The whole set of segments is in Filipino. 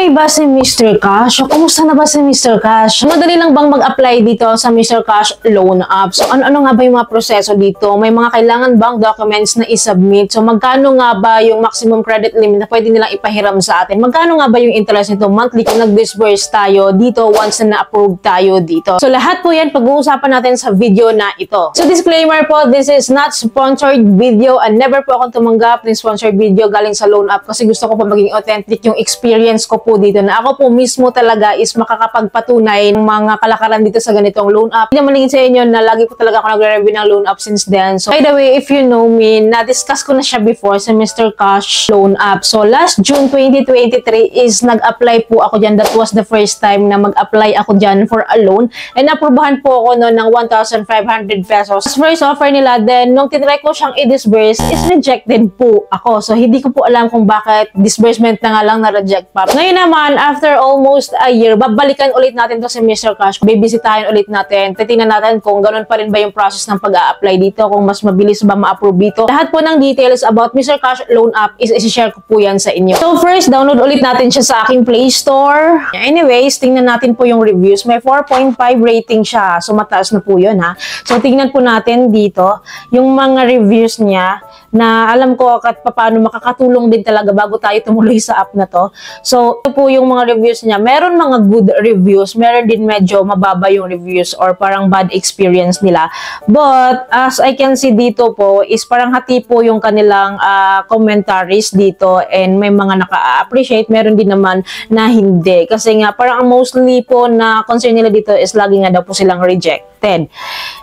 Okay ba si Mr. Cash? O, kumusta na ba si Mr. Cash? Madali lang bang mag-apply dito sa Mr. Cash Loan App? So, ano nga ba yung mga proseso dito? May mga kailangan bang documents na i-submit? So, magkano nga ba yung maximum credit limit na pwede nilang ipahiram sa atin? Magkano nga ba yung interest nito monthly kung nag-disburse tayo dito once na na-approve tayo dito? So, lahat po yan pag-uusapan natin sa video na ito. So, disclaimer po, this is not sponsored video and never po akong tumanggap ng sponsored video galing sa Loan App kasi gusto ko po maging authentic yung experience ko po dito na ako po mismo talaga is makakapagpatunay ng mga kalakaran dito sa ganitong Loan App. Hindi naman sa inyo na lagi po talaga ako nagre-review ng Loan App since then. So, by the way, if you know me, na-discuss ko na siya before sa Mr. Cash Loan App. So, last June 2023 is nag-apply po ako dyan. That was the first time na mag-apply ako dyan for a loan. And naprobahan po ako no, ng 1,500 pesos. First offer nila, then nung tinry ko siyang i-disburse, is rejected po ako. So, hindi ko po alam kung bakit disbursement na nga lang na-reject pa. Ngayon naman, after almost a year, babalikan ulit natin to si Mr. Cash. Bibisitahin ulit natin. Titingnan natin kung ganun pa rin ba yung process ng pag-a-apply dito, kung mas mabilis ba ma-approve dito. Lahat po ng details about Mr. Cash Loan App is isi-share ko po yan sa inyo. So first, download ulit natin siya sa aking Play Store. Anyways, tingnan natin po yung reviews. May 4.5 rating siya. So mataas na po yun ha. So tingnan po natin dito yung mga reviews niya na alam ko at paano makakatulong din talaga bago tayo tumuloy sa app na to. So, ito po yung mga reviews niya. Meron mga good reviews, meron din medyo mababa yung reviews or parang bad experience nila. But, as I can see dito po, is parang hati po yung kanilang commentaries dito and may mga naka-appreciate, meron din naman na hindi. Kasi nga, parang mostly po na concern nila dito is lagi nga daw po silang rejected.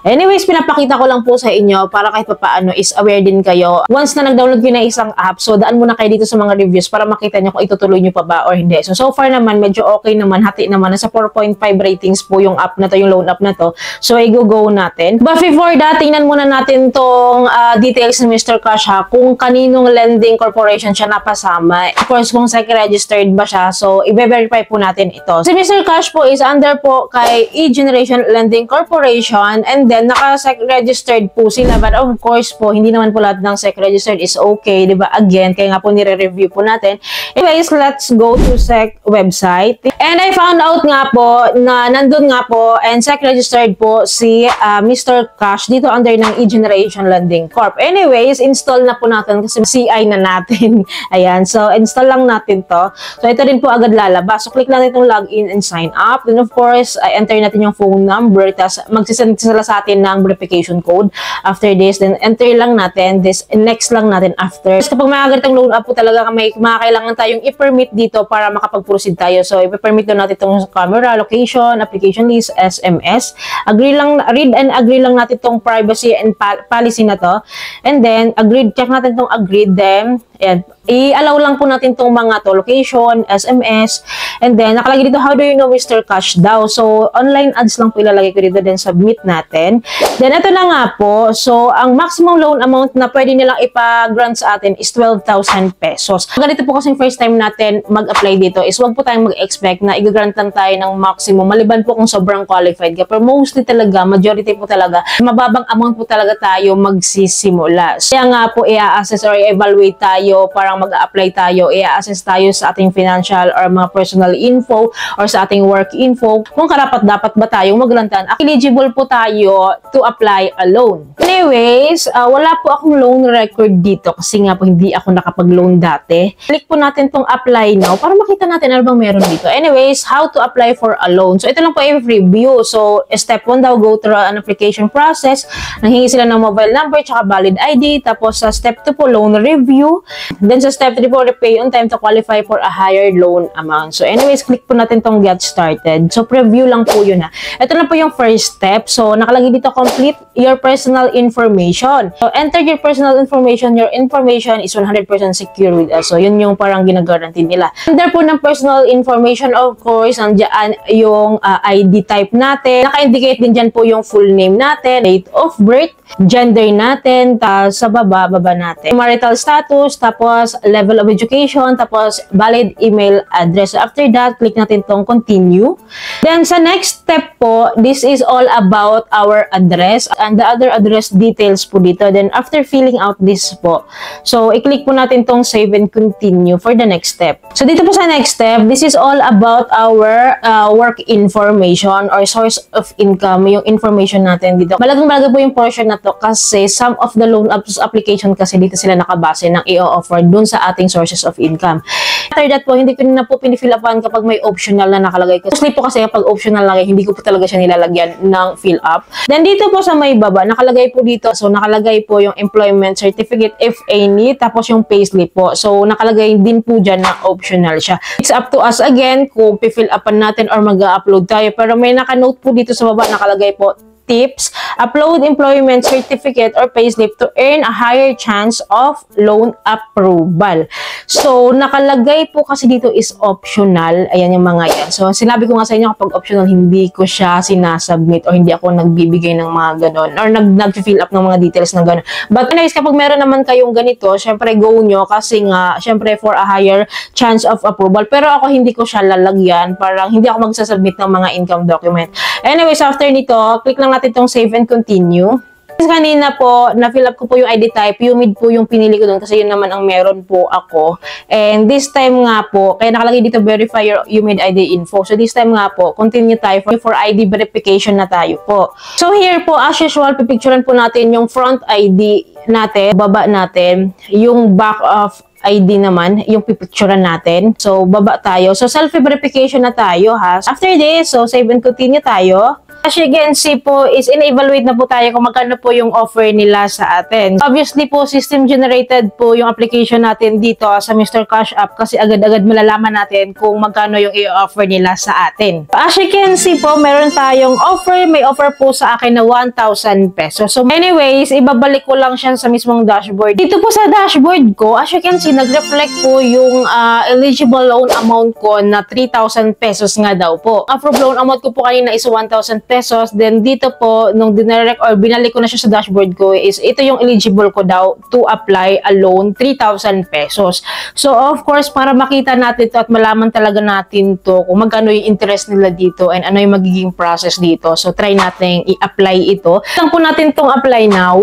Anyways, pinapakita ko lang po sa inyo para kahit paano is aware din kayo. Once na nag-download kayo na isang app, so daan muna kayo dito sa mga reviews para makita nyo kung itutuloy nyo pa ba or hindi. So far naman, medyo okay naman, hati naman. Nasa 4.5 ratings po yung app na to, yung loan app na to. So, i-go natin. But before that, tingnan muna natin tong details ni Mr. Cash ha, kung kaninong lending corporation siya napasama. Of course, kung SEC-registered ba siya. So, i-verify po natin ito. Si Mr. Cash po is under po kay E-Generation Lending Corporation and then naka-SEC-registered po sila. But of course po, hindi naman po lahat ng SEC-registered is okay, di ba? Again, kaya nga po nire-review po natin. Anyways, let's go to SEC website. And I found out nga po na nandun nga po and SEC-registered po si Mr. Cash dito under ng E-Generation Lending Corp. Anyways, install na po natin kasi CI na natin. Ayan, so install lang natin to. So ito din po agad lalabas. So click lang itong login and sign up. Then of course, enter natin yung phone number. Tapos magsisend sila sa atin ng verification code. After this, then enter lang natin. This next lang natin after. Tapos kapag mga ganitong loan up po talaga, may kailangan tayong i-permit dito para makapag-proceed tayo. So, i-permit doon natin itong camera, location, application list, SMS. Agree lang, read and agree lang natin itong privacy and policy na to. And then, agreed, check natin itong agreed them. And i-allow lang po natin itong mga to, location, SMS, and then nakalagay dito, how do you know Mr. Cash daw? So, online ads lang po ilalagay ko dito, then submit natin. Then, ito na nga po. So, ang maximum loan amount na pwede nilang ipa-grant sa atin is 12,000 pesos. Ganito po kasi first time natin mag-apply dito is huwag po tayong mag-expect na i-grantan tayo ng maximum. Maliban po kung sobrang qualified ka. Pero mostly talaga, majority po talaga, mababang amount po talaga tayo magsisimula. Kaya nga po, i-assess or i-evaluate tayo parang mag-a-apply tayo, i-assess tayo sa ating financial or mga personal info or sa ating work info kung karapat-dapat ba tayong maglantan. Eligible po tayo to apply a loan. Anyways, wala po akong loan record dito kasi nga po hindi ako nakapag-loan dati. Click po natin tong apply now para makita natin ano bang meron dito. Anyways, how to apply for a loan. So, ito lang po yung review. So, step 1 daw, go through an application process. Nanghingi sila ng mobile number tsaka valid ID. Tapos, sa step 2 po, loan review. Then sa step 3 po, repay on time to qualify for a higher loan amount. So anyways, click po natin tong get started. So preview lang po yun ha. Ito na po yung first step. So nakalagay dito, complete your personal information. So enter your personal information. Your information is 100% secure with us. So yun yung parang ginagarantin nila. Under po ng personal information, of course, nandiyan yung ID type natin. Naka-indicate din dyan po yung full name natin, date of birth, gender natin, sa baba natin. Marital status, tapos level of education, tapos valid email address. So after that, click natin tong continue. Then sa next step po, this is all about our address. and the other address details po dito. Then, after filling out this po, so, i-click po natin tong save and continue for the next step. So, dito po sa next step, this is all about our work information or source of income, yung information natin dito. Malagang-malaga po yung portion na to kasi some of the loan application kasi dito sila nakabase ng i-offer dun sa ating sources of income. After that po, hindi ko na po pinifill upan kapag may optional na nakalagay ko. Mostly po kasi kapag optional lang, hindi ko po talaga siya nilalagyan ng fill up. Then dito po sa may baba, nakalagay po dito. So nakalagay po yung employment certificate if any, tapos yung payslip po. So nakalagay din po dyan na optional siya. It's up to us again kung pifill upan natin or mag-upload tayo. Pero may nakanote po dito sa baba, nakalagay po, tips, upload employment certificate or payslip to earn a higher chance of loan approval. So, nakalagay po kasi dito is optional. Ayan yung mga yan. So, sinabi ko nga sa inyo kapag optional, hindi ko siya sinasubmit o hindi ako nagbibigay ng mga ganon or nag-fill up ng mga details ng ganon. But anyways, kapag meron naman kayong ganito, syempre go nyo kasi nga, syempre for a higher chance of approval. Pero ako hindi ko siya lalagyan. Parang hindi ako magsasubmit ng mga income document. Anyways, after nito, click lang natin itong save and continue. Kanina po, na-fill up ko po yung ID type. UMID po yung pinili ko doon kasi yun naman ang meron po ako. And this time nga po, kaya nakalagay dito verify your UMID ID info. So this time nga po, continue tayo for ID verification na tayo po. So here po, as usual, pipicturean po natin yung front ID natin, baba natin, yung back of ID naman, yung pipicturean natin. So, baba tayo. So, self-verification na tayo, ha? After this, so, save and continue tayo. As you can see po, is in-evaluate na po tayo kung magkano po yung offer nila sa atin. Obviously po, system-generated po yung application natin dito sa Mr. Cash App kasi agad-agad malalaman natin kung magkano yung i-offer nila sa atin. As you can see po, meron tayong offer. May offer po sa akin na 1,000 pesos. So anyways, ibabalik ko lang siya sa mismong dashboard. Dito po sa dashboard ko, as you can see, nag-reflect po yung eligible loan amount ko na 3,000 pesos nga daw po. Approved loan amount ko po kanina is 1,000 pesos. Then dito po, nung dinirect or binalik ko na siya sa dashboard ko is ito yung eligible ko daw to apply a loan, 3,000 pesos. So of course, para makita natin to at malaman talaga natin to kung magkano yung interest nila dito and ano yung magiging process dito. So try natin i-apply ito. Lang po natin tong apply now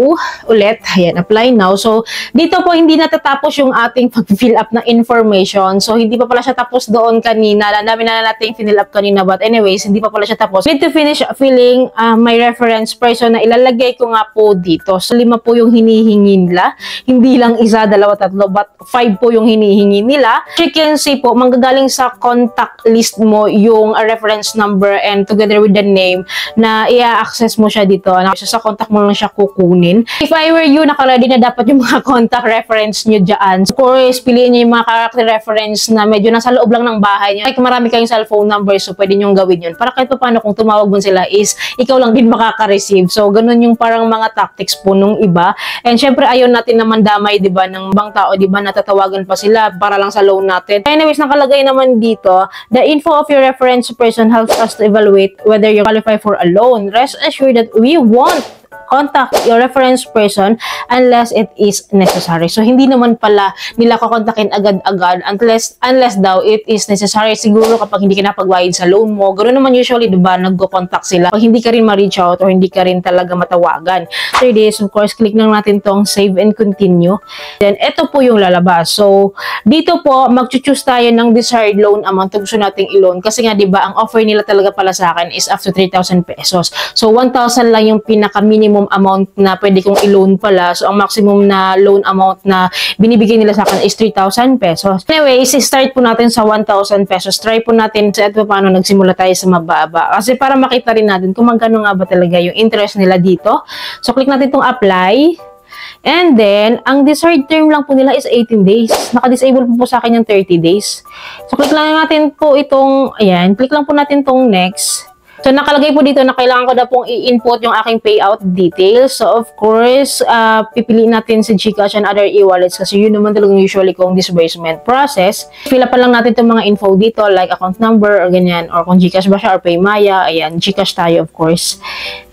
ulit. Ayan, apply now. So dito po hindi natatapos yung ating pag-fill up ng information. So hindi pa pala siya tapos doon kanina. Dami na natin fill up kanina, but anyways, hindi pa pala siya tapos. Need to finish filling my reference person na ilalagay ko nga po dito. So 5 po yung hinihingi nila. Hindi lang 1, 2, 3, but 5 po yung hinihingi nila. You can see po, manggagaling sa contact list mo yung reference number and together with the name na i-access mo siya dito. So, sa contact mo lang siya kukunin. If I were you, nakalady na dapat yung mga contact reference nyo dyan. Of course, piliin nyo yung mga character reference na medyo nasa loob lang ng bahay nyo. Like marami kayong cellphone number, so pwede nyo gawin yun. Para kahit pa paano kung tumawag mo sila is ikaw lang din makaka-receive. So, ganun yung parang mga tactics po nung iba. And syempre, ayaw natin naman damay, di ba, ng bang tao, di ba, natatawagan pa sila para lang sa loan natin. Anyways, nakalagay naman dito, the info of your reference person helps us to evaluate whether you qualify for a loan. Rest assured that we won't contact your reference person unless it is necessary. So, hindi naman pala nila kukontakin agad-agad unless daw it is necessary. Siguro kapag hindi ka napagbayad sa loan mo, ganoon naman usually, diba, nagko-contact sila. Pag hindi ka rin ma-reach out or hindi ka rin talaga matawagan. So, this, of course, click lang natin tong save and continue. Then, ito po yung lalabas. So, dito po, mag-choose tayo ng desired loan amount na gusto nating i-loan. Kasi nga, diba, ang offer nila talaga pala sa akin is up to 3,000 pesos. So, 1,000 lang yung pinaka-minimum amount na pwede kong i-loan pala. So, ang maximum na loan amount na binibigay nila sa akin is 3,000 pesos. Anyways, start po natin sa 1,000 pesos. Try po natin sa ito paano nagsimula tayo sa mababa. Kasi para makita rin natin kung magkano nga ba talaga yung interest nila dito. So, click natin itong apply. And then, ang desired term lang po nila is 18 days. Naka-disable po sa akin yung 30 days. So, click lang natin po itong, ayan, click lang po natin itong next. So, nakalagay po dito na kailangan ko na pong i-input yung aking payout details. So, of course, pipiliin natin si GCash and other e-wallets kasi yun naman talagang usually kung disbursement process. Fill up pa lang natin itong mga info dito like account number or ganyan or kung GCash ba siya or Paymaya. Ayan, GCash tayo of course.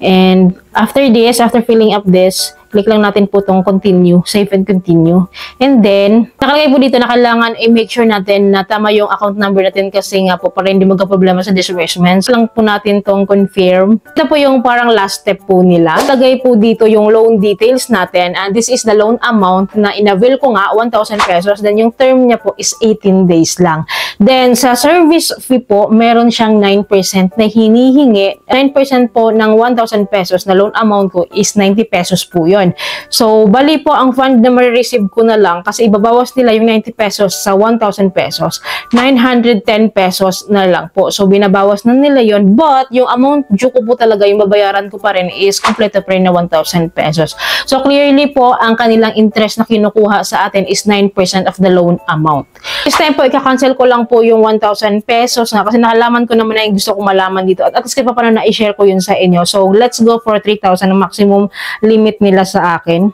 And after this, after filling up this, Click lang natin po itong continue, save and continue. And then, nakalagay po dito na kailangan i-make sure natin na tama yung account number natin kasi nga po para hindi magka-problema sa disbursements. Lang po natin itong confirm. Ito po yung parang last step po nila. Lagay po dito yung loan details natin and this is the loan amount na in-avail ko nga, 1,000 pesos. Then yung term niya po is 18 days lang. Then sa service fee po, meron siyang 9% na hinihingi. 9% po ng 1,000 pesos na loan amount ko is 90 pesos po yun. So, bali po ang fund na ma-receive ko na lang kasi ibabawas nila yung 90 pesos sa 1,000 pesos. 910 pesos na lang po. So, binabawas na nila yun. But, yung amount due ko po talaga, yung babayaran ko pa rin is kompleto pa rin na 1,000 pesos. So, clearly po, ang kanilang interest na kinukuha sa atin is 9% of the loan amount. This time po, ika-cancel ko lang po yung 1,000 pesos na kasi nakalaman ko naman na yung gusto kong malaman dito. At least pa paano na-share ko yun sa inyo. So, let's go for 3,000 ang maximum limit nila sa akin.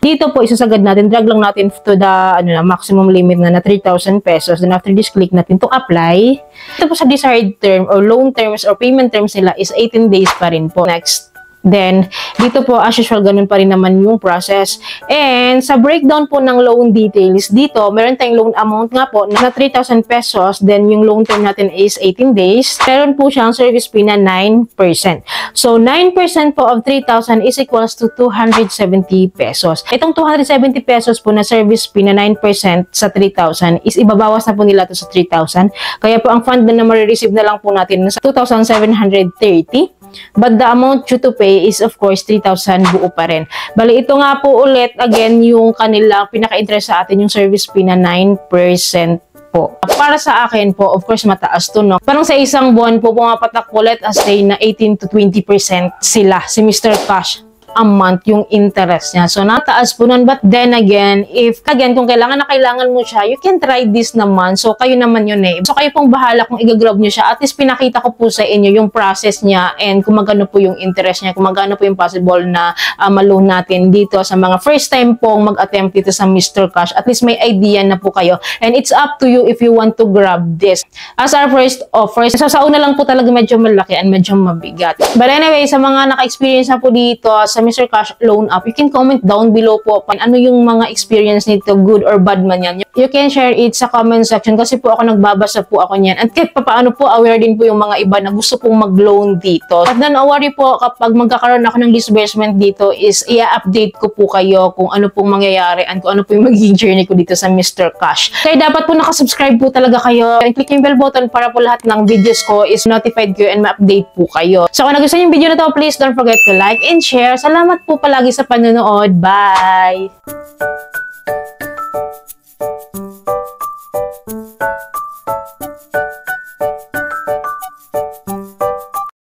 Dito po, isasagad natin, drag lang natin to the maximum limit na 3,000 pesos. Then after this, click natin to apply. Ito po sa desired term or loan terms or payment terms nila is 18 days pa rin po. Next. Then, dito po, as usual, ganun pa rin naman yung process. And, sa breakdown po ng loan details, dito, meron tayong loan amount nga po na 3,000 pesos. Then, yung loan term natin is 18 days. Meron po siyang service fee na 9%. So, 9% po of 3,000 is equals to 270 pesos. Itong 270 pesos po na service fee na 9% sa 3,000 is ibabawas na po nila to sa 3,000. Kaya po, ang fund na ma-receive na lang po natin sa 2,730. But the amount due to pay is of course 3,000 buo pa rin. Bali, ito nga po ulit, again, yung kanila pinaka-interest sa atin, yung service fee na 9% po. Para sa akin po, of course, mataas to, no? Parang sa isang buwan po, pumapatak ulit as say na 18 to 20% sila, si Mr. Cash a month yung interest niya. So, nataas po nun. But then again, kung kailangan na kailangan mo siya, you can try this naman. So, kayo naman yun eh. So, kayo pong bahala kung i-grab nyo siya. At least pinakita ko po sa inyo yung process niya and kung magano po yung interest niya, kung magano po yung possible na ma-loan natin dito sa mga first time pong mag-attempt dito sa Mr. Cash. At least may idea na po kayo. And it's up to you if you want to grab this. As our first offer, so sa una lang po talaga medyo malaki and medyo mabigat. But anyway, sa mga naka-experience na po dito sa Mr. Cash Loan App, you can comment down below po ano yung mga experience nito, good or bad man yan. You can share it sa comment section kasi po ako nagbabasa po ako niyan. At kahit papaano po, aware din po yung mga iba na gusto pong mag-loan dito. At don't worry po, kapag magkakaroon ako ng disbursement dito is i-update ko po kayo kung ano pong mangyayari and kung ano po yung magiging journey ko dito sa Mr. Cash. Kaya dapat po nakasubscribe po talaga kayo and click yung bell button para po lahat ng videos ko is notified kayo and ma-update po kayo. So kung nagustuhan yung video na to, please don't forget to like and share. Salamat po palagi sa panonood. Bye!